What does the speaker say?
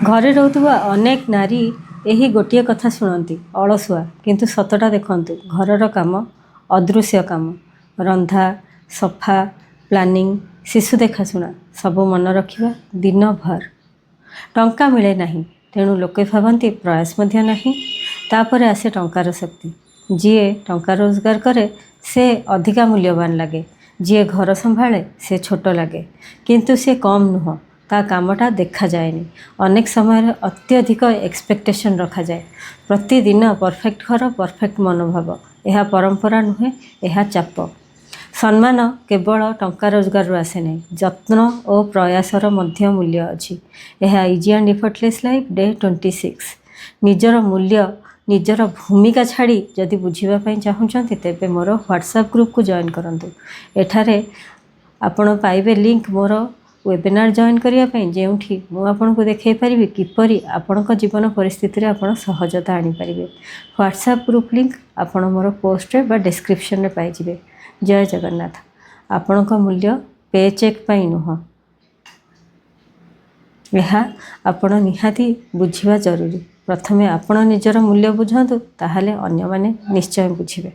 घरे रोथुवा अनेक नारी यही गोटे कथा शुणती अलसुआ किंतु सतटा देखंतु घरर काम अदृश्य काम रंधा सफा प्लानिंग शिशु देखाशुणा सबू मन रखा दिन भर टंका मिले नहीं तेणु लोके भावती प्रयास मध्य नहीं तापर आसे टंकार शक्ति जीए टंका रोजगार करे से अधिका मूल्यवान लगे जीए घर संभाले से छोट लगे किंतु से कम नुह ता कामटा देखा जाएनी अनेक समय अत्यधिक एक्सपेक्टेशन रखा जाए प्रतिदिन परफेक्ट घर परफेक्ट मनोभाव यह परंपरा नुहे यह चाप सम्मान केवल टंका रोजगार आसे नहीं जत्न और प्रयासर मध्य मूल्य अच्छी यह easy and effortless life day 26 निजर मूल्य निजर भूमिका छाड़ी जदि बुझापी चाहूँगी तेरे मोर व्हाट्सएप ग्रुप को जॉइन करूँ एठारे आपण पाइबे लिंक मोर वेबिनार जॉइन करने जो मुझे देखई पारि किपरि आपण जीवन परिस्थिति आपण सहजता आनीपर व्हाट्सएप ग्रुप लिंक आपण मोर पोस्ट बा डिस्क्रिप्शन में पाइबे। जय जगन्नाथ। आपण मूल्य पे चेक पाई नुह यह आपण निहाती बुझा जरूरी प्रथमे आपण निजर मूल्य बुझंतु ताहले अन्य माने निश्चय बुझिबे।